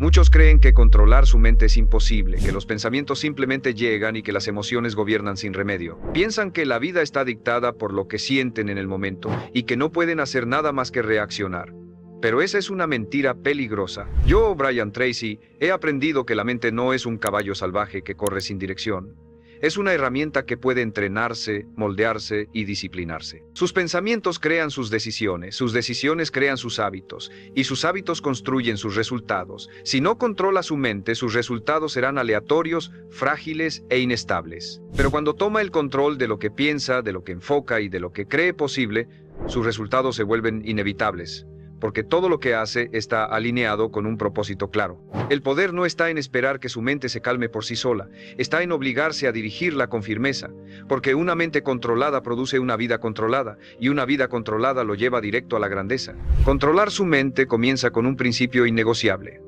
Muchos creen que controlar su mente es imposible, que los pensamientos simplemente llegan y que las emociones gobiernan sin remedio. Piensan que la vida está dictada por lo que sienten en el momento y que no pueden hacer nada más que reaccionar. Pero esa es una mentira peligrosa. Yo, Brian Tracy, he aprendido que la mente no es un caballo salvaje que corre sin dirección. Es una herramienta que puede entrenarse, moldearse y disciplinarse. Sus pensamientos crean sus decisiones crean sus hábitos, y sus hábitos construyen sus resultados. Si no controla su mente, sus resultados serán aleatorios, frágiles e inestables. Pero cuando toma el control de lo que piensa, de lo que enfoca y de lo que cree posible, sus resultados se vuelven inevitables, porque todo lo que hace está alineado con un propósito claro. El poder no está en esperar que su mente se calme por sí sola, está en obligarse a dirigirla con firmeza, porque una mente controlada produce una vida controlada, y una vida controlada lo lleva directo a la grandeza. Controlar su mente comienza con un principio innegociable.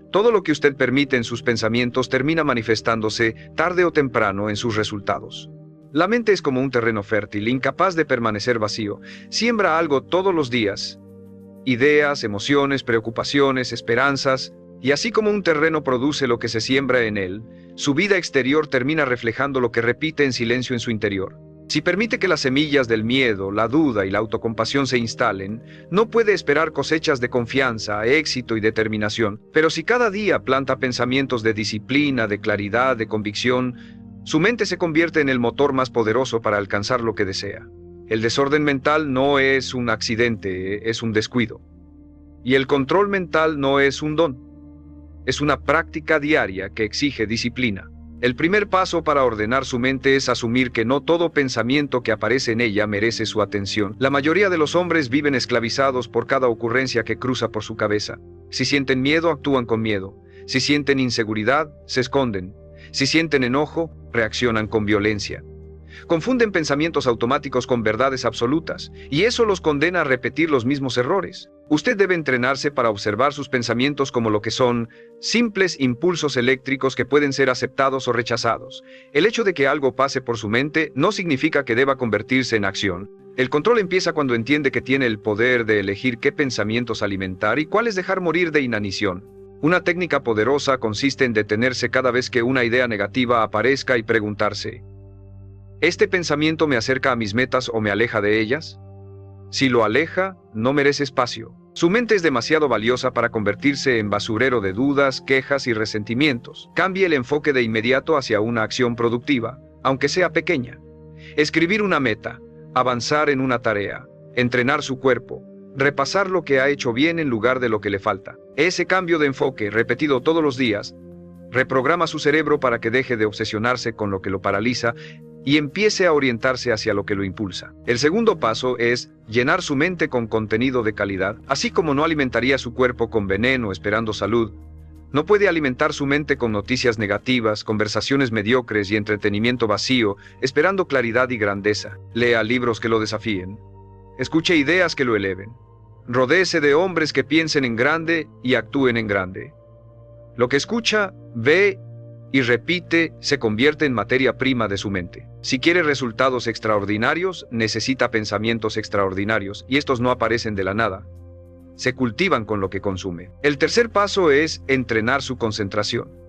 Todo lo que usted permite en sus pensamientos termina manifestándose tarde o temprano en sus resultados. La mente es como un terreno fértil, incapaz de permanecer vacío. Siembra algo todos los días. Ideas, emociones, preocupaciones, esperanzas, y así como un terreno produce lo que se siembra en él, su vida exterior termina reflejando lo que repite en silencio en su interior. Si permite que las semillas del miedo, la duda y la autocompasión se instalen, no puede esperar cosechas de confianza, éxito y determinación. Pero si cada día planta pensamientos de disciplina, de claridad, de convicción, su mente se convierte en el motor más poderoso para alcanzar lo que desea. El desorden mental no es un accidente, es un descuido. Y el control mental no es un don. Es una práctica diaria que exige disciplina. El primer paso para ordenar su mente es asumir que no todo pensamiento que aparece en ella merece su atención. La mayoría de los hombres viven esclavizados por cada ocurrencia que cruza por su cabeza. Si sienten miedo, actúan con miedo. Si sienten inseguridad, se esconden. Si sienten enojo, reaccionan con violencia. Confunden pensamientos automáticos con verdades absolutas, y eso los condena a repetir los mismos errores. Usted debe entrenarse para observar sus pensamientos como lo que son: simples impulsos eléctricos que pueden ser aceptados o rechazados. El hecho de que algo pase por su mente no significa que deba convertirse en acción. El control empieza cuando entiende que tiene el poder de elegir qué pensamientos alimentar y cuáles dejar morir de inanición. Una técnica poderosa consiste en detenerse cada vez que una idea negativa aparezca y preguntarse: ¿este pensamiento me acerca a mis metas o me aleja de ellas? Si lo aleja, no merece espacio. Su mente es demasiado valiosa para convertirse en basurero de dudas, quejas y resentimientos. Cambie el enfoque de inmediato hacia una acción productiva, aunque sea pequeña. Escribir una meta, avanzar en una tarea, entrenar su cuerpo, repasar lo que ha hecho bien en lugar de lo que le falta. Ese cambio de enfoque, repetido todos los días, reprograma su cerebro para que deje de obsesionarse con lo que lo paraliza y empiece a orientarse hacia lo que lo impulsa. El segundo paso es llenar su mente con contenido de calidad. Así como no alimentaría su cuerpo con veneno esperando salud, no puede alimentar su mente con noticias negativas, conversaciones mediocres y entretenimiento vacío, esperando claridad y grandeza. Lea libros que lo desafíen. Escuche ideas que lo eleven. Rodéese de hombres que piensen en grande y actúen en grande. Lo que escucha, ve y repite se convierte en materia prima de su mente. Si quiere resultados extraordinarios, necesita pensamientos extraordinarios, y estos no aparecen de la nada. Se cultivan con lo que consume. El tercer paso es entrenar su concentración.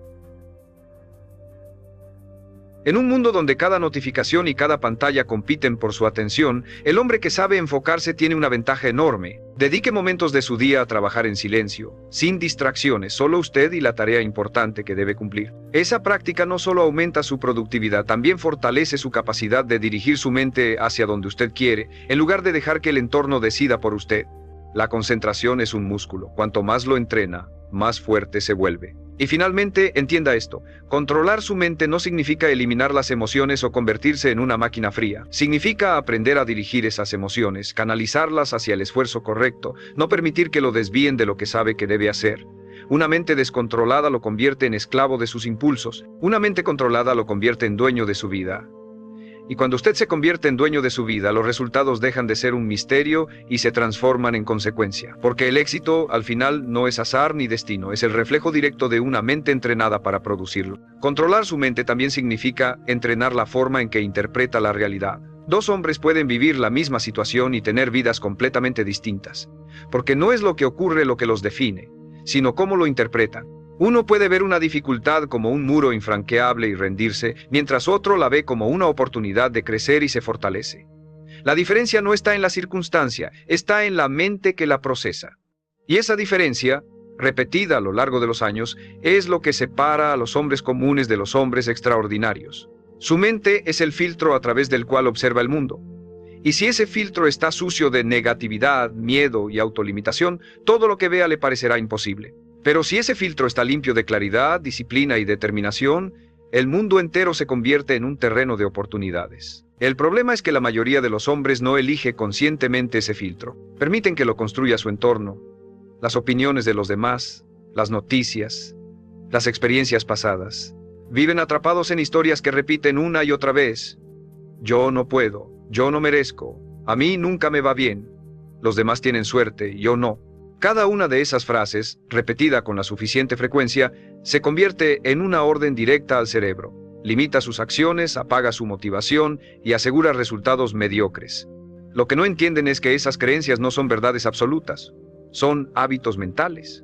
En un mundo donde cada notificación y cada pantalla compiten por su atención, el hombre que sabe enfocarse tiene una ventaja enorme. Dedique momentos de su día a trabajar en silencio, sin distracciones, solo usted y la tarea importante que debe cumplir. Esa práctica no solo aumenta su productividad, también fortalece su capacidad de dirigir su mente hacia donde usted quiere, en lugar de dejar que el entorno decida por usted. La concentración es un músculo. Cuanto más lo entrena, más fuerte se vuelve. Y finalmente, entienda esto: controlar su mente no significa eliminar las emociones o convertirse en una máquina fría. Significa aprender a dirigir esas emociones, canalizarlas hacia el esfuerzo correcto, no permitir que lo desvíen de lo que sabe que debe hacer. Una mente descontrolada lo convierte en esclavo de sus impulsos. Una mente controlada lo convierte en dueño de su vida. Y cuando usted se convierte en dueño de su vida, los resultados dejan de ser un misterio y se transforman en consecuencia. Porque el éxito, al final, no es azar ni destino, es el reflejo directo de una mente entrenada para producirlo. Controlar su mente también significa entrenar la forma en que interpreta la realidad. Dos hombres pueden vivir la misma situación y tener vidas completamente distintas. Porque no es lo que ocurre lo que los define, sino cómo lo interpretan. Uno puede ver una dificultad como un muro infranqueable y rendirse, mientras otro la ve como una oportunidad de crecer y se fortalece. La diferencia no está en la circunstancia, está en la mente que la procesa. Y esa diferencia, repetida a lo largo de los años, es lo que separa a los hombres comunes de los hombres extraordinarios. Su mente es el filtro a través del cual observa el mundo. Y si ese filtro está sucio de negatividad, miedo y autolimitación, todo lo que vea le parecerá imposible. Pero si ese filtro está limpio de claridad, disciplina y determinación, el mundo entero se convierte en un terreno de oportunidades. El problema es que la mayoría de los hombres no elige conscientemente ese filtro. Permiten que lo construya su entorno, las opiniones de los demás, las noticias, las experiencias pasadas. Viven atrapados en historias que repiten una y otra vez. Yo no puedo, yo no merezco, a mí nunca me va bien, los demás tienen suerte, yo no. Cada una de esas frases, repetida con la suficiente frecuencia, se convierte en una orden directa al cerebro. Limita sus acciones, apaga su motivación y asegura resultados mediocres. Lo que no entienden es que esas creencias no son verdades absolutas, son hábitos mentales.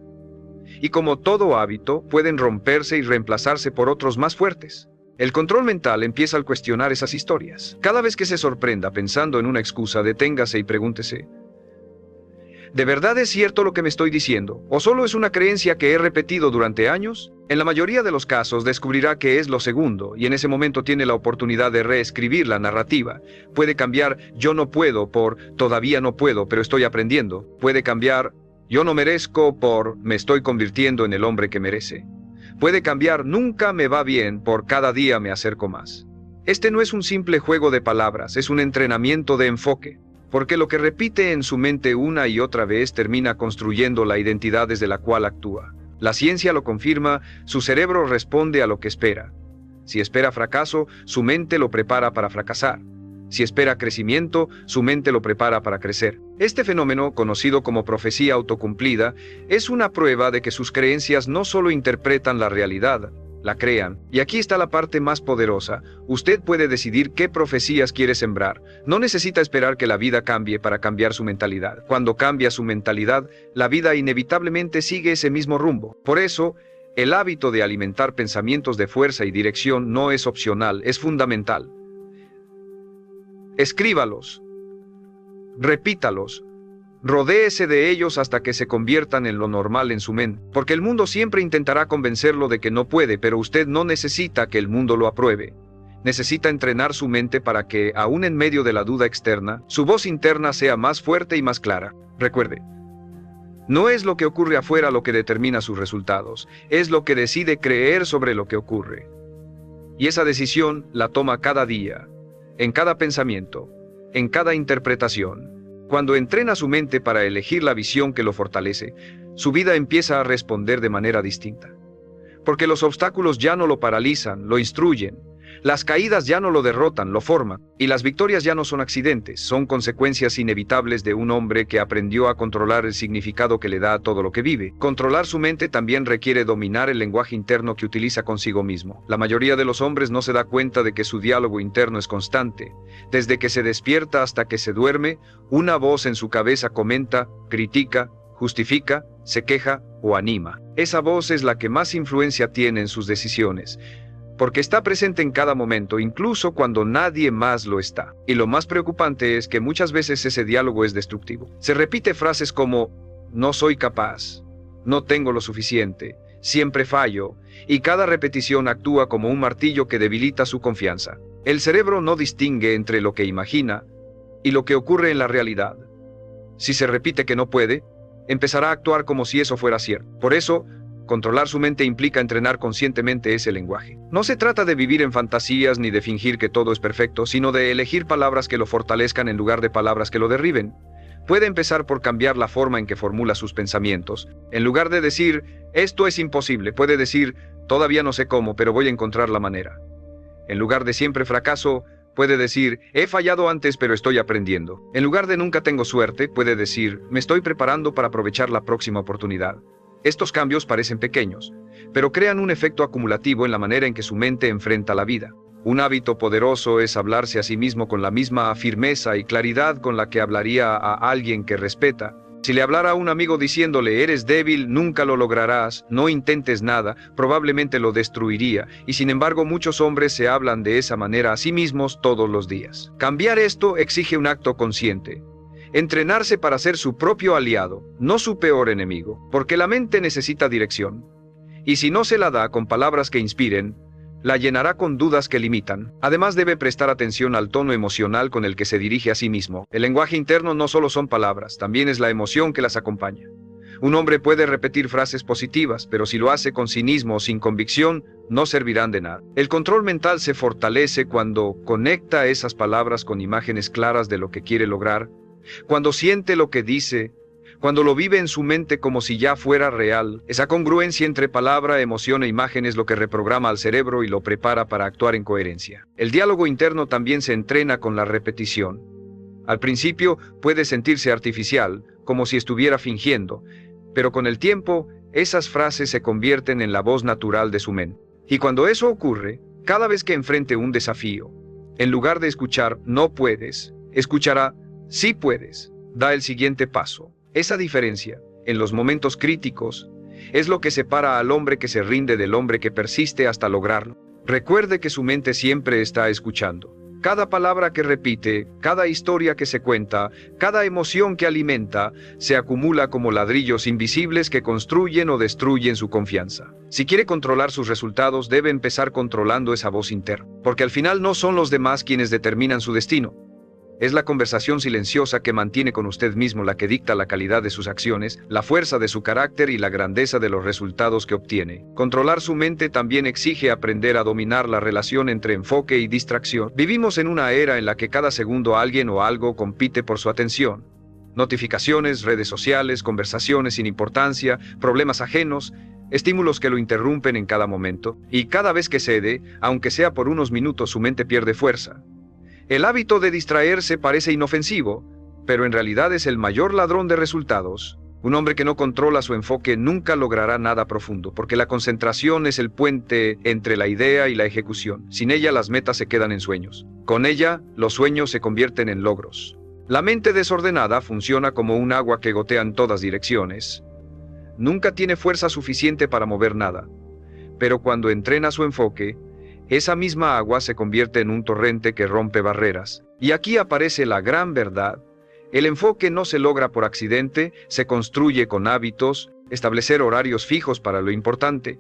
Y como todo hábito, pueden romperse y reemplazarse por otros más fuertes. El control mental empieza al cuestionar esas historias. Cada vez que se sorprenda pensando en una excusa, deténgase y pregúntese: ¿de verdad es cierto lo que me estoy diciendo? ¿O solo es una creencia que he repetido durante años? En la mayoría de los casos descubrirá que es lo segundo, y en ese momento tiene la oportunidad de reescribir la narrativa. Puede cambiar "yo no puedo" por "todavía no puedo, pero estoy aprendiendo". Puede cambiar "yo no merezco" por "me estoy convirtiendo en el hombre que merece". Puede cambiar "nunca me va bien" por "cada día me acerco más". Este no es un simple juego de palabras, es un entrenamiento de enfoque. Porque lo que repite en su mente una y otra vez termina construyendo la identidad desde la cual actúa. La ciencia lo confirma, su cerebro responde a lo que espera. Si espera fracaso, su mente lo prepara para fracasar. Si espera crecimiento, su mente lo prepara para crecer. Este fenómeno, conocido como profecía autocumplida, es una prueba de que sus creencias no solo interpretan la realidad, la crean. Y aquí está la parte más poderosa. Usted puede decidir qué profecías quiere sembrar. No necesita esperar que la vida cambie para cambiar su mentalidad. Cuando cambia su mentalidad, la vida inevitablemente sigue ese mismo rumbo. Por eso, el hábito de alimentar pensamientos de fuerza y dirección no es opcional, es fundamental. Escríbalos. Repítalos. Rodéese de ellos hasta que se conviertan en lo normal en su mente, porque el mundo siempre intentará convencerlo de que no puede, pero usted no necesita que el mundo lo apruebe. Necesita entrenar su mente para que, aún en medio de la duda externa, su voz interna sea más fuerte y más clara. Recuerde, no es lo que ocurre afuera lo que determina sus resultados, es lo que decide creer sobre lo que ocurre. Y esa decisión la toma cada día, en cada pensamiento, en cada interpretación. Cuando entrena su mente para elegir la visión que lo fortalece, su vida empieza a responder de manera distinta. Porque los obstáculos ya no lo paralizan, lo instruyen. Las caídas ya no lo derrotan, lo forman. Y las victorias ya no son accidentes, son consecuencias inevitables de un hombre que aprendió a controlar el significado que le da a todo lo que vive. Controlar su mente también requiere dominar el lenguaje interno que utiliza consigo mismo. La mayoría de los hombres no se da cuenta de que su diálogo interno es constante. Desde que se despierta hasta que se duerme, una voz en su cabeza comenta, critica, justifica, se queja o anima. Esa voz es la que más influencia tiene en sus decisiones, porque está presente en cada momento, incluso cuando nadie más lo está. Y lo más preocupante es que muchas veces ese diálogo es destructivo. Se repite frases como "no soy capaz", "no tengo lo suficiente", "siempre fallo", y cada repetición actúa como un martillo que debilita su confianza. El cerebro no distingue entre lo que imagina y lo que ocurre en la realidad. Si se repite que no puede, empezará a actuar como si eso fuera cierto. Por eso, controlar su mente implica entrenar conscientemente ese lenguaje. No se trata de vivir en fantasías ni de fingir que todo es perfecto, sino de elegir palabras que lo fortalezcan en lugar de palabras que lo derriben. Puede empezar por cambiar la forma en que formula sus pensamientos. En lugar de decir "esto es imposible", puede decir "todavía no sé cómo, pero voy a encontrar la manera". En lugar de "siempre fracaso", puede decir "he fallado antes, pero estoy aprendiendo". En lugar de "nunca tengo suerte", puede decir "me estoy preparando para aprovechar la próxima oportunidad". Estos cambios parecen pequeños, pero crean un efecto acumulativo en la manera en que su mente enfrenta la vida. Un hábito poderoso es hablarse a sí mismo con la misma firmeza y claridad con la que hablaría a alguien que respeta. Si le hablara a un amigo diciéndole eres débil, nunca lo lograrás, no intentes nada, probablemente lo destruiría, y sin embargo muchos hombres se hablan de esa manera a sí mismos todos los días. Cambiar esto exige un acto consciente. Entrenarse para ser su propio aliado, no su peor enemigo, porque la mente necesita dirección. Y si no se la da con palabras que inspiren, la llenará con dudas que limitan. Además debe prestar atención al tono emocional con el que se dirige a sí mismo. El lenguaje interno no solo son palabras, también es la emoción que las acompaña. Un hombre puede repetir frases positivas, pero si lo hace con cinismo o sin convicción, no servirán de nada. El control mental se fortalece cuando conecta esas palabras con imágenes claras de lo que quiere lograr, cuando siente lo que dice, cuando lo vive en su mente como si ya fuera real. Esa congruencia entre palabra, emoción e imagen es lo que reprograma al cerebro y lo prepara para actuar en coherencia. El diálogo interno también se entrena con la repetición. Al principio puede sentirse artificial, como si estuviera fingiendo, pero con el tiempo esas frases se convierten en la voz natural de su mente. Y cuando eso ocurre, cada vez que enfrente un desafío, en lugar de escuchar no puedes, escuchará sí puedes. Da el siguiente paso. Esa diferencia, en los momentos críticos, es lo que separa al hombre que se rinde del hombre que persiste hasta lograrlo. Recuerde que su mente siempre está escuchando. Cada palabra que repite, cada historia que se cuenta, cada emoción que alimenta, se acumula como ladrillos invisibles que construyen o destruyen su confianza. Si quiere controlar sus resultados, debe empezar controlando esa voz interna, porque al final no son los demás quienes determinan su destino. Es la conversación silenciosa que mantiene con usted mismo la que dicta la calidad de sus acciones, la fuerza de su carácter y la grandeza de los resultados que obtiene. Controlar su mente también exige aprender a dominar la relación entre enfoque y distracción. Vivimos en una era en la que cada segundo alguien o algo compite por su atención. Notificaciones, redes sociales, conversaciones sin importancia, problemas ajenos, estímulos que lo interrumpen en cada momento, y cada vez que cede, aunque sea por unos minutos, su mente pierde fuerza. El hábito de distraerse parece inofensivo, pero en realidad es el mayor ladrón de resultados. Un hombre que no controla su enfoque nunca logrará nada profundo, porque la concentración es el puente entre la idea y la ejecución. Sin ella, las metas se quedan en sueños. Con ella, los sueños se convierten en logros. La mente desordenada funciona como un agua que gotea en todas direcciones. Nunca tiene fuerza suficiente para mover nada. Pero cuando entrena su enfoque, esa misma agua se convierte en un torrente que rompe barreras. Y aquí aparece la gran verdad. El enfoque no se logra por accidente, se construye con hábitos, establecer horarios fijos para lo importante,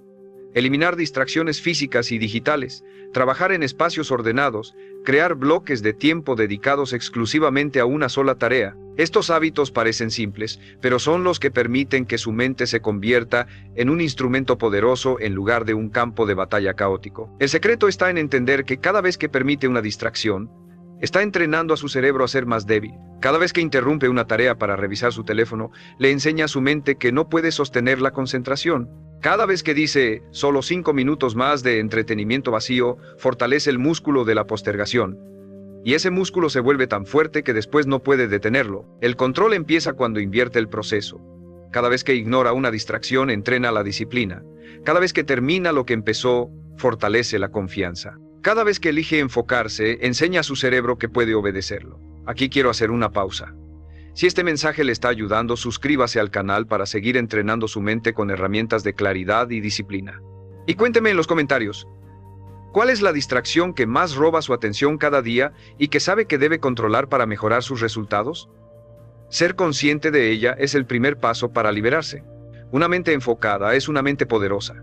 eliminar distracciones físicas y digitales, trabajar en espacios ordenados, crear bloques de tiempo dedicados exclusivamente a una sola tarea. Estos hábitos parecen simples, pero son los que permiten que su mente se convierta en un instrumento poderoso en lugar de un campo de batalla caótico. El secreto está en entender que cada vez que permite una distracción, está entrenando a su cerebro a ser más débil. Cada vez que interrumpe una tarea para revisar su teléfono, le enseña a su mente que no puede sostener la concentración. Cada vez que dice solo 5 minutos más de entretenimiento vacío, fortalece el músculo de la postergación. Y ese músculo se vuelve tan fuerte que después no puede detenerlo. El control empieza cuando invierte el proceso. Cada vez que ignora una distracción, entrena la disciplina. Cada vez que termina lo que empezó, fortalece la confianza. Cada vez que elige enfocarse, enseña a su cerebro que puede obedecerlo. Aquí quiero hacer una pausa. Si este mensaje le está ayudando, suscríbase al canal para seguir entrenando su mente con herramientas de claridad y disciplina. Y cuénteme en los comentarios, ¿cuál es la distracción que más roba su atención cada día y que sabe que debe controlar para mejorar sus resultados? Ser consciente de ella es el primer paso para liberarse. Una mente enfocada es una mente poderosa.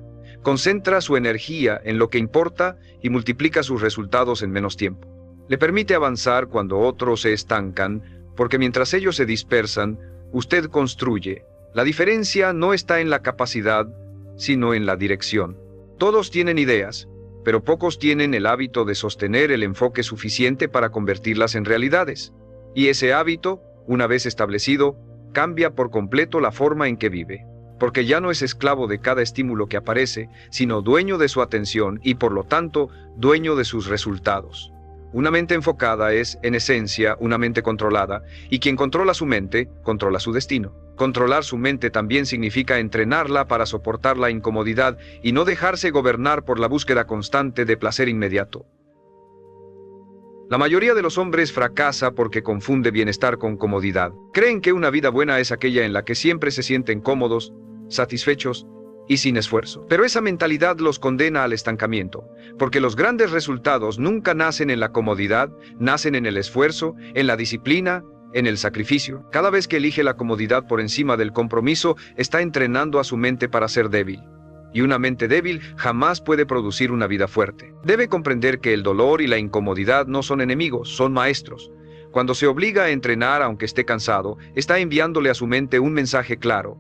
Concentra su energía en lo que importa y multiplica sus resultados en menos tiempo. Le permite avanzar cuando otros se estancan, porque mientras ellos se dispersan, usted construye. La diferencia no está en la capacidad, sino en la dirección. Todos tienen ideas, pero pocos tienen el hábito de sostener el enfoque suficiente para convertirlas en realidades. Y ese hábito, una vez establecido, cambia por completo la forma en que vive. Porque ya no es esclavo de cada estímulo que aparece, sino dueño de su atención y por lo tanto, dueño de sus resultados. Una mente enfocada es, en esencia, una mente controlada, y quien controla su mente, controla su destino. Controlar su mente también significa entrenarla para soportar la incomodidad y no dejarse gobernar por la búsqueda constante de placer inmediato. La mayoría de los hombres fracasa porque confunde bienestar con comodidad. Creen que una vida buena es aquella en la que siempre se sienten cómodos, satisfechos y sin esfuerzo. Pero esa mentalidad los condena al estancamiento, porque los grandes resultados nunca nacen en la comodidad, nacen en el esfuerzo, en la disciplina, en el sacrificio. Cada vez que elige la comodidad por encima del compromiso, está entrenando a su mente para ser débil. Y una mente débil jamás puede producir una vida fuerte. Debe comprender que el dolor y la incomodidad no son enemigos, son maestros. Cuando se obliga a entrenar aunque esté cansado, está enviándole a su mente un mensaje claro.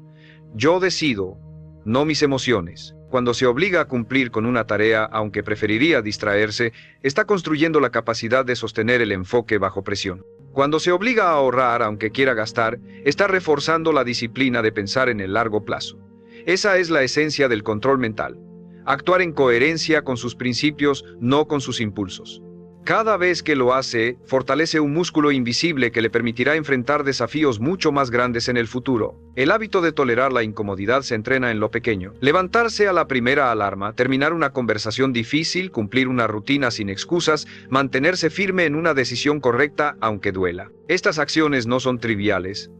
Yo decido, no mis emociones. Cuando se obliga a cumplir con una tarea, aunque preferiría distraerse, está construyendo la capacidad de sostener el enfoque bajo presión. Cuando se obliga a ahorrar, aunque quiera gastar, está reforzando la disciplina de pensar en el largo plazo. Esa es la esencia del control mental. Actuar en coherencia con sus principios, no con sus impulsos. Cada vez que lo hace, fortalece un músculo invisible que le permitirá enfrentar desafíos mucho más grandes en el futuro. El hábito de tolerar la incomodidad se entrena en lo pequeño. Levantarse a la primera alarma, terminar una conversación difícil, cumplir una rutina sin excusas, mantenerse firme en una decisión correcta aunque duela. Estas acciones no son triviales.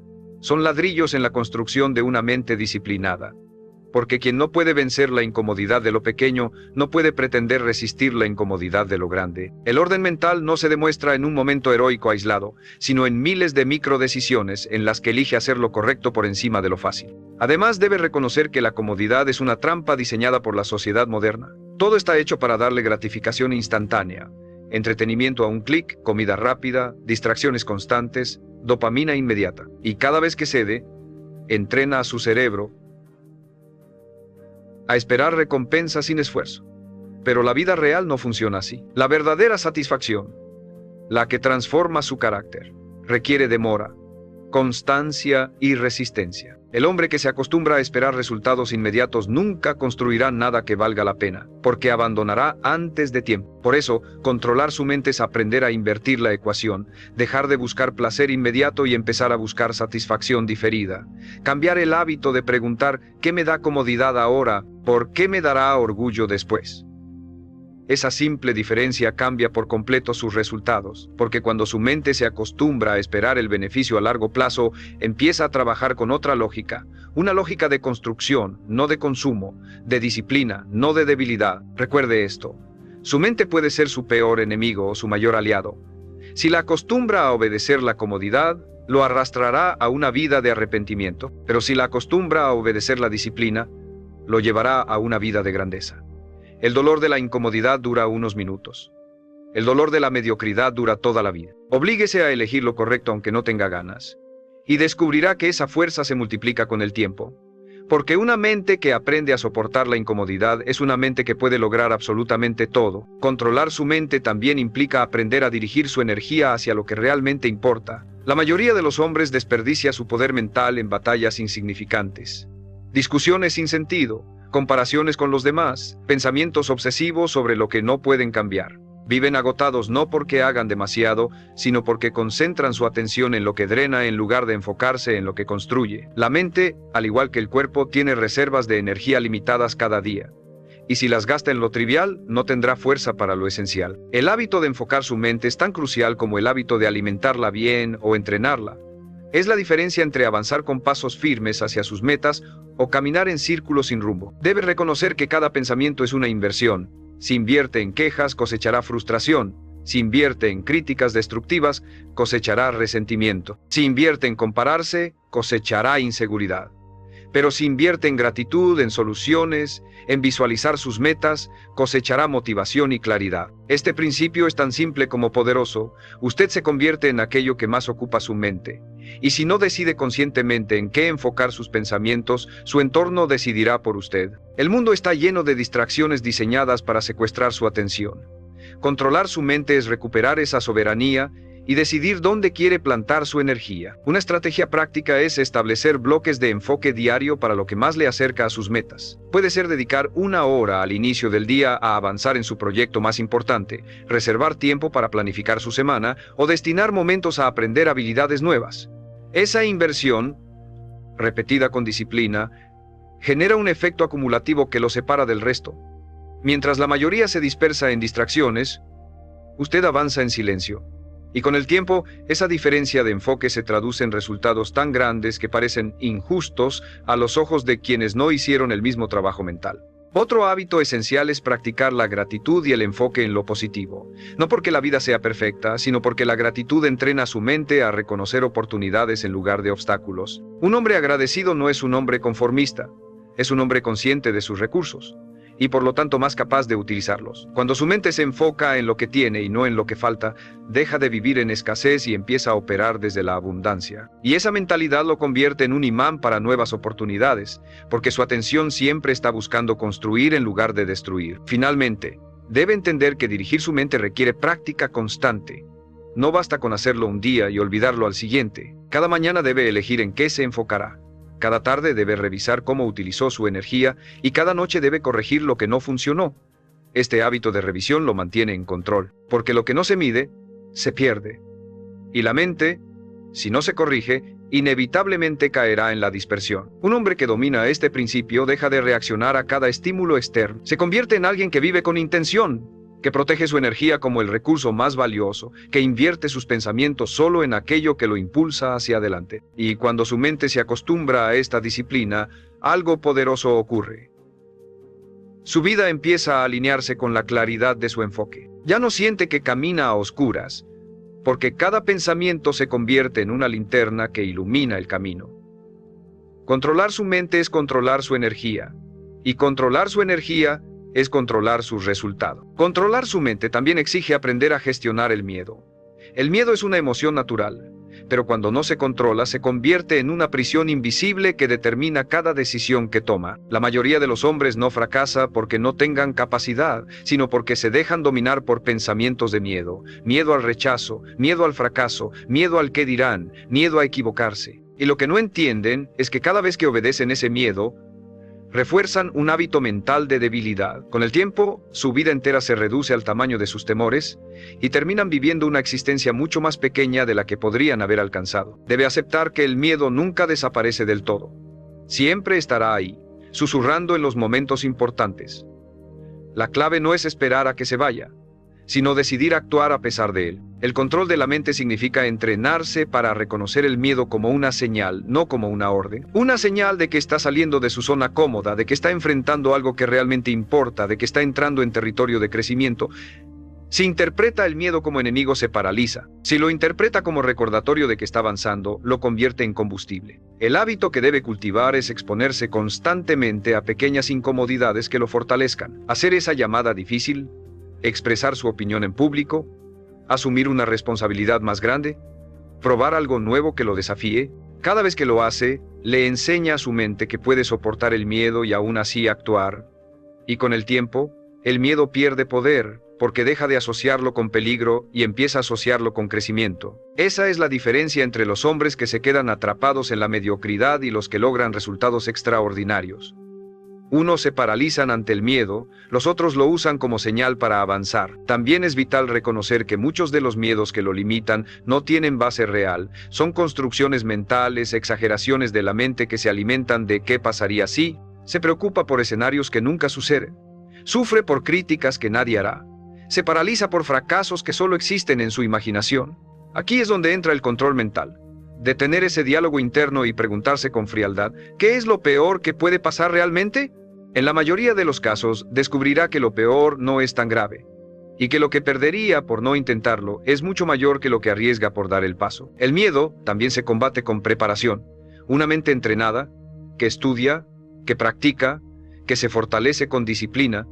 Son ladrillos en la construcción de una mente disciplinada. Porque quien no puede vencer la incomodidad de lo pequeño, no puede pretender resistir la incomodidad de lo grande. El orden mental no se demuestra en un momento heroico aislado, sino en miles de microdecisiones en las que elige hacer lo correcto por encima de lo fácil. Además, debe reconocer que la comodidad es una trampa diseñada por la sociedad moderna. Todo está hecho para darle gratificación instantánea, entretenimiento a un clic, comida rápida, distracciones constantes, dopamina inmediata. Y cada vez que cede, entrena a su cerebro a esperar recompensa sin esfuerzo. Pero la vida real no funciona así. La verdadera satisfacción, la que transforma su carácter, requiere demora, constancia y resistencia. El hombre que se acostumbra a esperar resultados inmediatos nunca construirá nada que valga la pena, porque abandonará antes de tiempo. Por eso, controlar su mente es aprender a invertir la ecuación, dejar de buscar placer inmediato y empezar a buscar satisfacción diferida. Cambiar el hábito de preguntar ¿qué me da comodidad ahora? ¿Por qué me dará orgullo después? Esa simple diferencia cambia por completo sus resultados, porque cuando su mente se acostumbra a esperar el beneficio a largo plazo, empieza a trabajar con otra lógica, una lógica de construcción, no de consumo, de disciplina, no de debilidad. Recuerde esto, su mente puede ser su peor enemigo o su mayor aliado. Si la acostumbra a obedecer la comodidad, lo arrastrará a una vida de arrepentimiento, pero si la acostumbra a obedecer la disciplina, lo llevará a una vida de grandeza. El dolor de la incomodidad dura unos minutos. El dolor de la mediocridad dura toda la vida. Oblíguese a elegir lo correcto aunque no tenga ganas, y descubrirá que esa fuerza se multiplica con el tiempo. Porque una mente que aprende a soportar la incomodidad es una mente que puede lograr absolutamente todo. Controlar su mente también implica aprender a dirigir su energía hacia lo que realmente importa. La mayoría de los hombres desperdicia su poder mental en batallas insignificantes, discusiones sin sentido, comparaciones con los demás, pensamientos obsesivos sobre lo que no pueden cambiar. Viven agotados no porque hagan demasiado, sino porque concentran su atención en lo que drena en lugar de enfocarse en lo que construye. La mente, al igual que el cuerpo, tiene reservas de energía limitadas cada día. Y si las gasta en lo trivial, no tendrá fuerza para lo esencial. El hábito de enfocar su mente es tan crucial como el hábito de alimentarla bien o entrenarla. Es la diferencia entre avanzar con pasos firmes hacia sus metas o caminar en círculos sin rumbo. Debe reconocer que cada pensamiento es una inversión. Si invierte en quejas, cosechará frustración. Si invierte en críticas destructivas, cosechará resentimiento. Si invierte en compararse, cosechará inseguridad. Pero si invierte en gratitud, en soluciones, en visualizar sus metas, cosechará motivación y claridad. Este principio es tan simple como poderoso. Usted se convierte en aquello que más ocupa su mente. Y si no decide conscientemente en qué enfocar sus pensamientos, su entorno decidirá por usted. El mundo está lleno de distracciones diseñadas para secuestrar su atención. Controlar su mente es recuperar esa soberanía y decidir dónde quiere plantar su energía. Una estrategia práctica es establecer bloques de enfoque diario para lo que más le acerca a sus metas. Puede ser dedicar 1 hora al inicio del día a avanzar en su proyecto más importante, reservar tiempo para planificar su semana o destinar momentos a aprender habilidades nuevas. Esa inversión, repetida con disciplina, genera un efecto acumulativo que lo separa del resto. Mientras la mayoría se dispersa en distracciones, usted avanza en silencio. Y con el tiempo, esa diferencia de enfoque se traduce en resultados tan grandes que parecen injustos a los ojos de quienes no hicieron el mismo trabajo mental. Otro hábito esencial es practicar la gratitud y el enfoque en lo positivo. No porque la vida sea perfecta, sino porque la gratitud entrena a su mente a reconocer oportunidades en lugar de obstáculos. Un hombre agradecido no es un hombre conformista, es un hombre consciente de sus recursos y por lo tanto más capaz de utilizarlos. Cuando su mente se enfoca en lo que tiene y no en lo que falta, deja de vivir en escasez y empieza a operar desde la abundancia. Y esa mentalidad lo convierte en un imán para nuevas oportunidades, porque su atención siempre está buscando construir en lugar de destruir. Finalmente, debe entender que dirigir su mente requiere práctica constante. No basta con hacerlo un día y olvidarlo al siguiente. Cada mañana debe elegir en qué se enfocará. Cada tarde debe revisar cómo utilizó su energía y cada noche debe corregir lo que no funcionó. Este hábito de revisión lo mantiene en control, porque lo que no se mide, se pierde. Y la mente, si no se corrige, inevitablemente caerá en la dispersión. Un hombre que domina este principio deja de reaccionar a cada estímulo externo. Se convierte en alguien que vive con intención, que protege su energía como el recurso más valioso, que invierte sus pensamientos solo en aquello que lo impulsa hacia adelante. Y cuando su mente se acostumbra a esta disciplina, algo poderoso ocurre. Su vida empieza a alinearse con la claridad de su enfoque. Ya no siente que camina a oscuras, porque cada pensamiento se convierte en una linterna que ilumina el camino. Controlar su mente es controlar su energía, y controlar su energía es controlar sus resultados. Controlar su mente también exige aprender a gestionar el miedo. El miedo es una emoción natural, pero cuando no se controla se convierte en una prisión invisible que determina cada decisión que toma. La mayoría de los hombres no fracasa porque no tengan capacidad, sino porque se dejan dominar por pensamientos de miedo. Miedo al rechazo, miedo al fracaso, miedo al qué dirán, miedo a equivocarse. Y lo que no entienden es que cada vez que obedecen ese miedo, refuerzan un hábito mental de debilidad. Con el tiempo, su vida entera se reduce al tamaño de sus temores y terminan viviendo una existencia mucho más pequeña de la que podrían haber alcanzado. Debe aceptar que el miedo nunca desaparece del todo. Siempre estará ahí, susurrando en los momentos importantes. La clave no es esperar a que se vaya, sino decidir actuar a pesar de él. El control de la mente significa entrenarse para reconocer el miedo como una señal, no como una orden. Una señal de que está saliendo de su zona cómoda, de que está enfrentando algo que realmente importa, de que está entrando en territorio de crecimiento. Si interpreta el miedo como enemigo, se paraliza. Si lo interpreta como recordatorio de que está avanzando, lo convierte en combustible. El hábito que debe cultivar es exponerse constantemente a pequeñas incomodidades que lo fortalezcan. Hacer esa llamada difícil, expresar su opinión en público, asumir una responsabilidad más grande, probar algo nuevo que lo desafíe. Cada vez que lo hace, le enseña a su mente que puede soportar el miedo y aún así actuar. Y con el tiempo, el miedo pierde poder, porque deja de asociarlo con peligro y empieza a asociarlo con crecimiento. Esa es la diferencia entre los hombres que se quedan atrapados en la mediocridad y los que logran resultados extraordinarios. Unos se paralizan ante el miedo, los otros lo usan como señal para avanzar. También es vital reconocer que muchos de los miedos que lo limitan no tienen base real, son construcciones mentales, exageraciones de la mente que se alimentan de qué pasaría si. Se preocupa por escenarios que nunca suceden, sufre por críticas que nadie hará, se paraliza por fracasos que solo existen en su imaginación. Aquí es donde entra el control mental. Detener ese diálogo interno y preguntarse con frialdad, ¿qué es lo peor que puede pasar realmente? En la mayoría de los casos, descubrirá que lo peor no es tan grave, y que lo que perdería por no intentarlo es mucho mayor que lo que arriesga por dar el paso. El miedo también se combate con preparación. Una mente entrenada, que estudia, que practica, que se fortalece con disciplina,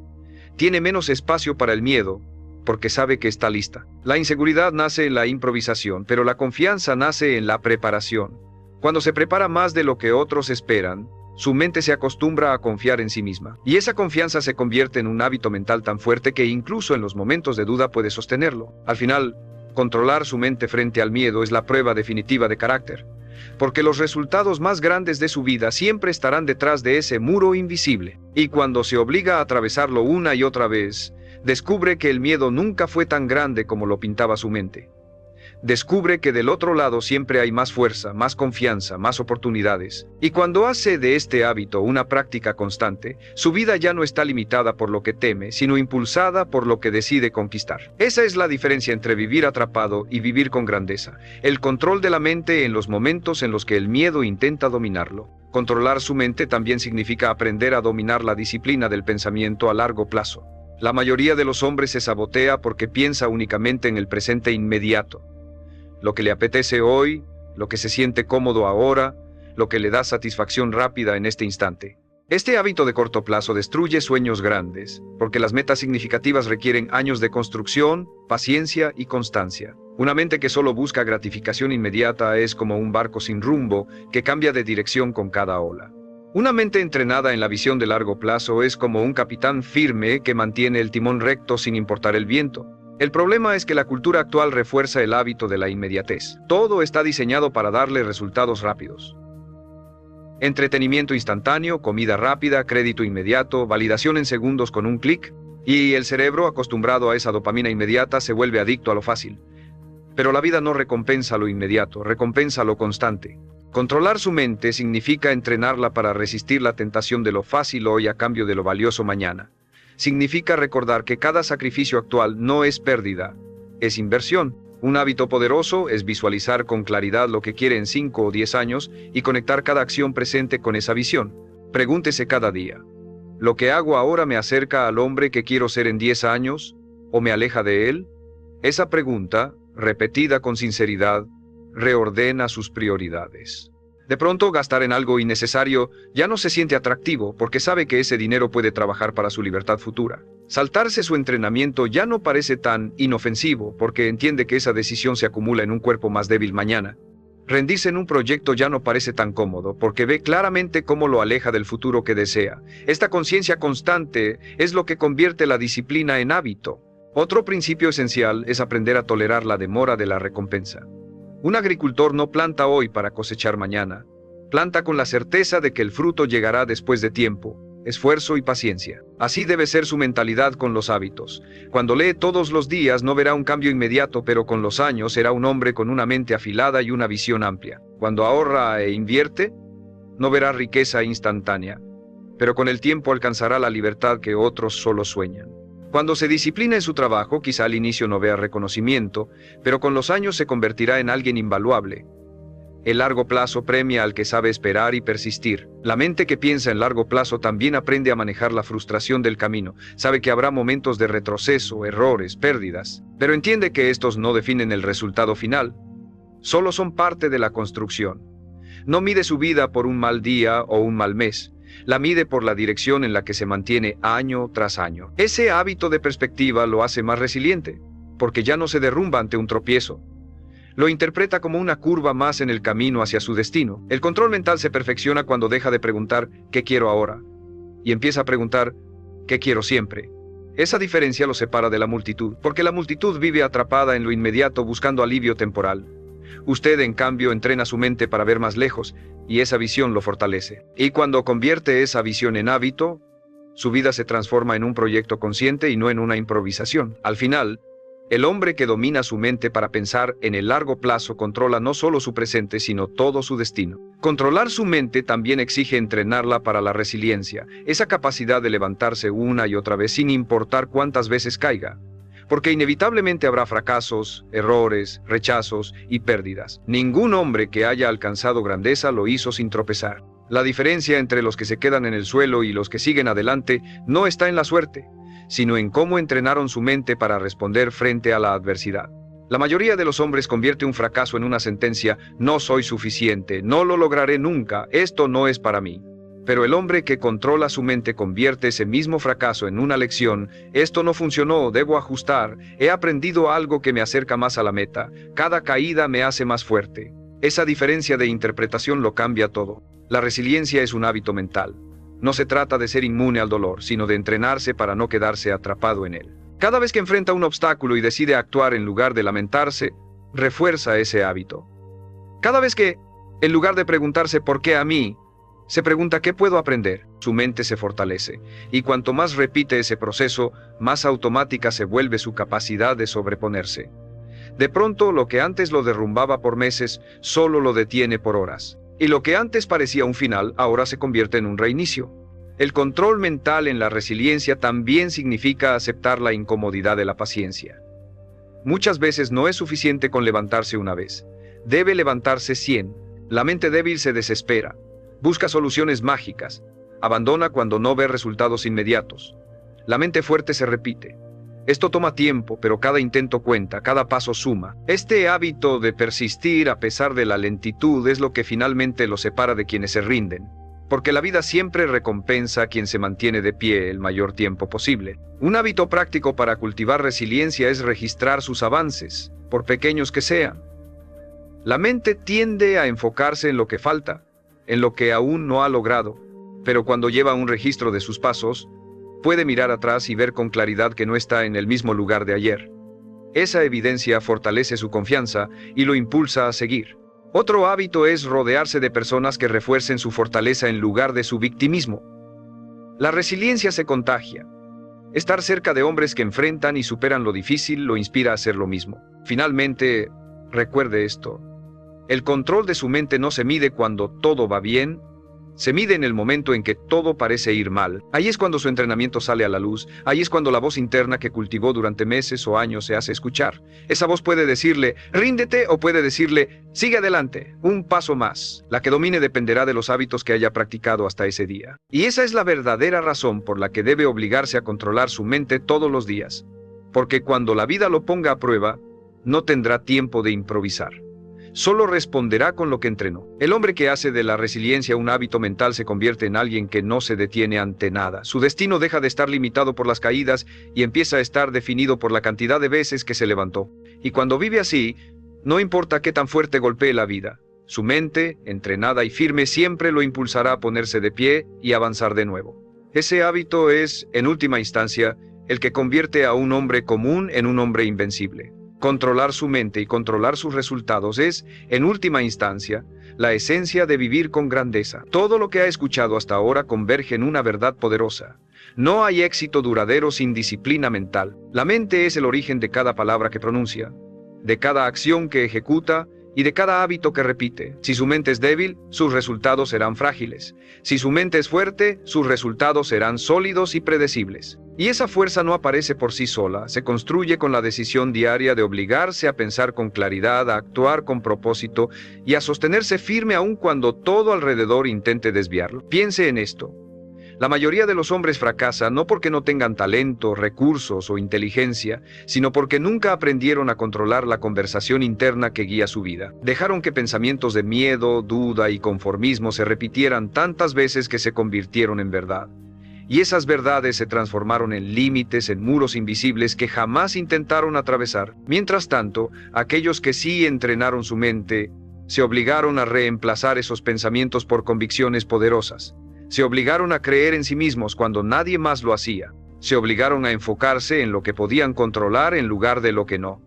tiene menos espacio para el miedo, porque sabe que está lista. La inseguridad nace en la improvisación, pero la confianza nace en la preparación. Cuando se prepara más de lo que otros esperan, su mente se acostumbra a confiar en sí misma. Y esa confianza se convierte en un hábito mental tan fuerte que incluso en los momentos de duda puede sostenerlo. Al final, controlar su mente frente al miedo es la prueba definitiva de carácter, porque los resultados más grandes de su vida siempre estarán detrás de ese muro invisible. Y cuando se obliga a atravesarlo una y otra vez, descubre que el miedo nunca fue tan grande como lo pintaba su mente. descubre que del otro lado siempre hay más fuerza, más confianza, más oportunidades. Y cuando hace de este hábito una práctica constante, su vida ya no está limitada por lo que teme, sino impulsada por lo que decide conquistar. Esa es la diferencia entre vivir atrapado y vivir con grandeza. El control de la mente en los momentos en los que el miedo intenta dominarlo. Controlar su mente también significa aprender a dominar la disciplina del pensamiento a largo plazo. La mayoría de los hombres se sabotea porque piensa únicamente en el presente inmediato. Lo que le apetece hoy, lo que se siente cómodo ahora, lo que le da satisfacción rápida en este instante. Este hábito de corto plazo destruye sueños grandes, porque las metas significativas requieren años de construcción, paciencia y constancia. Una mente que solo busca gratificación inmediata es como un barco sin rumbo que cambia de dirección con cada ola. Una mente entrenada en la visión de largo plazo es como un capitán firme que mantiene el timón recto sin importar el viento. El problema es que la cultura actual refuerza el hábito de la inmediatez. Todo está diseñado para darle resultados rápidos. Entretenimiento instantáneo, comida rápida, crédito inmediato, validación en segundos con un clic, y el cerebro, acostumbrado a esa dopamina inmediata, se vuelve adicto a lo fácil. Pero la vida no recompensa lo inmediato, recompensa lo constante. Controlar su mente significa entrenarla para resistir la tentación de lo fácil hoy a cambio de lo valioso mañana. Significa recordar que cada sacrificio actual no es pérdida, es inversión. Un hábito poderoso es visualizar con claridad lo que quiere en 5 o 10 años y conectar cada acción presente con esa visión. Pregúntese cada día: ¿lo que hago ahora me acerca al hombre que quiero ser en 10 años o me aleja de él? Esa pregunta, repetida con sinceridad, reordena sus prioridades. De pronto, gastar en algo innecesario ya no se siente atractivo porque sabe que ese dinero puede trabajar para su libertad futura. Saltarse su entrenamiento ya no parece tan inofensivo porque entiende que esa decisión se acumula en un cuerpo más débil mañana. Rendirse en un proyecto ya no parece tan cómodo porque ve claramente cómo lo aleja del futuro que desea. Esta conciencia constante es lo que convierte la disciplina en hábito. Otro principio esencial es aprender a tolerar la demora de la recompensa. Un agricultor no planta hoy para cosechar mañana. Planta con la certeza de que el fruto llegará después de tiempo, esfuerzo y paciencia. Así debe ser su mentalidad con los hábitos. Cuando lee todos los días no verá un cambio inmediato, pero con los años será un hombre con una mente afilada y una visión amplia. Cuando ahorra e invierte, no verá riqueza instantánea, pero con el tiempo alcanzará la libertad que otros solo sueñan. Cuando se disciplina en su trabajo, quizá al inicio no vea reconocimiento, pero con los años se convertirá en alguien invaluable. El largo plazo premia al que sabe esperar y persistir. La mente que piensa en largo plazo también aprende a manejar la frustración del camino. Sabe que habrá momentos de retroceso, errores, pérdidas, pero entiende que estos no definen el resultado final. Solo son parte de la construcción. No mide su vida por un mal día o un mal mes. La mide por la dirección en la que se mantiene año tras año. Ese hábito de perspectiva lo hace más resiliente, porque ya no se derrumba ante un tropiezo. Lo interpreta como una curva más en el camino hacia su destino. El control mental se perfecciona cuando deja de preguntar ¿qué quiero ahora? Y empieza a preguntar ¿qué quiero siempre? Esa diferencia lo separa de la multitud, porque la multitud vive atrapada en lo inmediato buscando alivio temporal. Usted, en cambio, entrena su mente para ver más lejos, y esa visión lo fortalece. Y cuando convierte esa visión en hábito, su vida se transforma en un proyecto consciente y no en una improvisación. Al final, el hombre que domina su mente para pensar en el largo plazo controla no solo su presente, sino todo su destino. Controlar su mente también exige entrenarla para la resiliencia, esa capacidad de levantarse una y otra vez sin importar cuántas veces caiga. Porque inevitablemente habrá fracasos, errores, rechazos y pérdidas. Ningún hombre que haya alcanzado grandeza lo hizo sin tropezar. La diferencia entre los que se quedan en el suelo y los que siguen adelante no está en la suerte, sino en cómo entrenaron su mente para responder frente a la adversidad. La mayoría de los hombres convierte un fracaso en una sentencia: no soy suficiente, no lo lograré nunca, esto no es para mí. Pero el hombre que controla su mente convierte ese mismo fracaso en una lección: esto no funcionó, debo ajustar, he aprendido algo que me acerca más a la meta, cada caída me hace más fuerte. Esa diferencia de interpretación lo cambia todo. La resiliencia es un hábito mental. No se trata de ser inmune al dolor, sino de entrenarse para no quedarse atrapado en él. Cada vez que enfrenta un obstáculo y decide actuar en lugar de lamentarse, refuerza ese hábito. Cada vez que, en lugar de preguntarse ¿por qué a mí?, se pregunta ¿qué puedo aprender?, su mente se fortalece, y cuanto más repite ese proceso, más automática se vuelve su capacidad de sobreponerse. De pronto, lo que antes lo derrumbaba por meses, solo lo detiene por horas. Y lo que antes parecía un final, ahora se convierte en un reinicio. El control mental en la resiliencia también significa aceptar la incomodidad de la paciencia. Muchas veces no es suficiente con levantarse una vez. Debe levantarse 100. La mente débil se desespera. Busca soluciones mágicas. Abandona cuando no ve resultados inmediatos. La mente fuerte se repite. Esto toma tiempo, pero cada intento cuenta, cada paso suma. Este hábito de persistir a pesar de la lentitud es lo que finalmente lo separa de quienes se rinden. Porque la vida siempre recompensa a quien se mantiene de pie el mayor tiempo posible. Un hábito práctico para cultivar resiliencia es registrar sus avances, por pequeños que sean. La mente tiende a enfocarse en lo que falta, en lo que aún no ha logrado, pero cuando lleva un registro de sus pasos, puede mirar atrás y ver con claridad que no está en el mismo lugar de ayer. Esa evidencia fortalece su confianza y lo impulsa a seguir. Otro hábito es rodearse de personas que refuercen su fortaleza en lugar de su victimismo. La resiliencia se contagia. Estar cerca de hombres que enfrentan y superan lo difícil lo inspira a hacer lo mismo. Finalmente, recuerde esto. El control de su mente no se mide cuando todo va bien, se mide en el momento en que todo parece ir mal. Ahí es cuando su entrenamiento sale a la luz, ahí es cuando la voz interna que cultivó durante meses o años se hace escuchar. Esa voz puede decirle, ríndete, o puede decirle, sigue adelante, un paso más. La que domine dependerá de los hábitos que haya practicado hasta ese día. Y esa es la verdadera razón por la que debe obligarse a controlar su mente todos los días. Porque cuando la vida lo ponga a prueba, no tendrá tiempo de improvisar. Solo responderá con lo que entrenó. El hombre que hace de la resiliencia un hábito mental se convierte en alguien que no se detiene ante nada. Su destino deja de estar limitado por las caídas y empieza a estar definido por la cantidad de veces que se levantó. Y cuando vive así, no importa qué tan fuerte golpee la vida, su mente, entrenada y firme, siempre lo impulsará a ponerse de pie y avanzar de nuevo. Ese hábito es, en última instancia, el que convierte a un hombre común en un hombre invencible. Controlar su mente y controlar sus resultados es, en última instancia, la esencia de vivir con grandeza. Todo lo que ha escuchado hasta ahora converge en una verdad poderosa. No hay éxito duradero sin disciplina mental. La mente es el origen de cada palabra que pronuncia, de cada acción que ejecuta y de cada hábito que repite. Si su mente es débil, sus resultados serán frágiles. Si su mente es fuerte, sus resultados serán sólidos y predecibles. Y esa fuerza no aparece por sí sola, se construye con la decisión diaria de obligarse a pensar con claridad, a actuar con propósito y a sostenerse firme aun cuando todo alrededor intente desviarlo. Piense en esto. La mayoría de los hombres fracasan no porque no tengan talento, recursos o inteligencia, sino porque nunca aprendieron a controlar la conversación interna que guía su vida. Dejaron que pensamientos de miedo, duda y conformismo se repitieran tantas veces que se convirtieron en verdad. Y esas verdades se transformaron en límites, en muros invisibles que jamás intentaron atravesar. Mientras tanto, aquellos que sí entrenaron su mente, se obligaron a reemplazar esos pensamientos por convicciones poderosas. Se obligaron a creer en sí mismos cuando nadie más lo hacía. Se obligaron a enfocarse en lo que podían controlar en lugar de lo que no.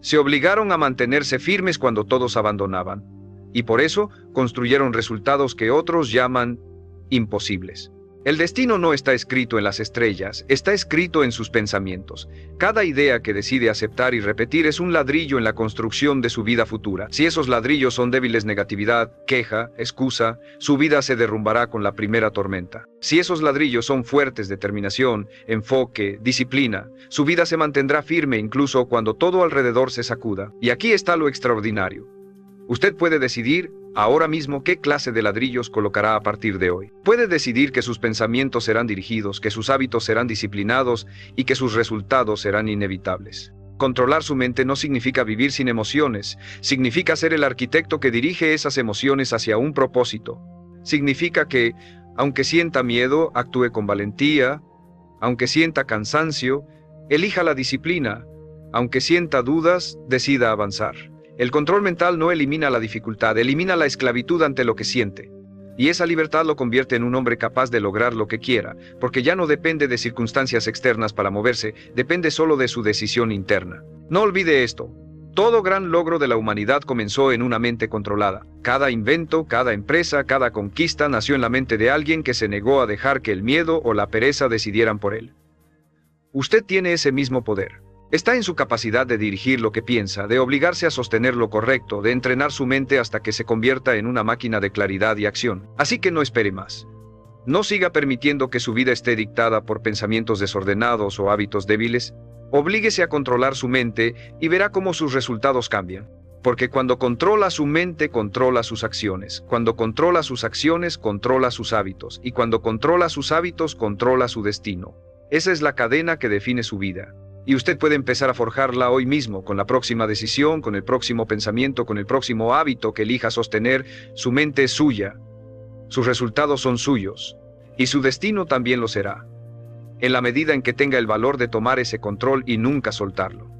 Se obligaron a mantenerse firmes cuando todos abandonaban. Y por eso construyeron resultados que otros llaman imposibles. El destino no está escrito en las estrellas, está escrito en sus pensamientos. Cada idea que decide aceptar y repetir es un ladrillo en la construcción de su vida futura. Si esos ladrillos son débiles, negatividad, queja, excusa, su vida se derrumbará con la primera tormenta. Si esos ladrillos son fuertes, determinación, enfoque, disciplina, su vida se mantendrá firme incluso cuando todo alrededor se sacuda. Y aquí está lo extraordinario. Usted puede decidir ahora mismo qué clase de ladrillos colocará a partir de hoy. Puede decidir que sus pensamientos serán dirigidos, que sus hábitos serán disciplinados y que sus resultados serán inevitables. Controlar su mente no significa vivir sin emociones, significa ser el arquitecto que dirige esas emociones hacia un propósito. Significa que, aunque sienta miedo, actúe con valentía, aunque sienta cansancio, elija la disciplina, aunque sienta dudas, decida avanzar. El control mental no elimina la dificultad, elimina la esclavitud ante lo que siente. Y esa libertad lo convierte en un hombre capaz de lograr lo que quiera, porque ya no depende de circunstancias externas para moverse, depende solo de su decisión interna. No olvide esto. Todo gran logro de la humanidad comenzó en una mente controlada. Cada invento, cada empresa, cada conquista nació en la mente de alguien que se negó a dejar que el miedo o la pereza decidieran por él. Usted tiene ese mismo poder. Está en su capacidad de dirigir lo que piensa, de obligarse a sostener lo correcto, de entrenar su mente hasta que se convierta en una máquina de claridad y acción. Así que no espere más. No siga permitiendo que su vida esté dictada por pensamientos desordenados o hábitos débiles. Oblíguese a controlar su mente y verá cómo sus resultados cambian. Porque cuando controla su mente, controla sus acciones. Cuando controla sus acciones, controla sus hábitos. Y cuando controla sus hábitos, controla su destino. Esa es la cadena que define su vida. Y usted puede empezar a forjarla hoy mismo, con la próxima decisión, con el próximo pensamiento, con el próximo hábito que elija sostener. Su mente es suya. Sus resultados son suyos. Y su destino también lo será. En la medida en que tenga el valor de tomar ese control y nunca soltarlo.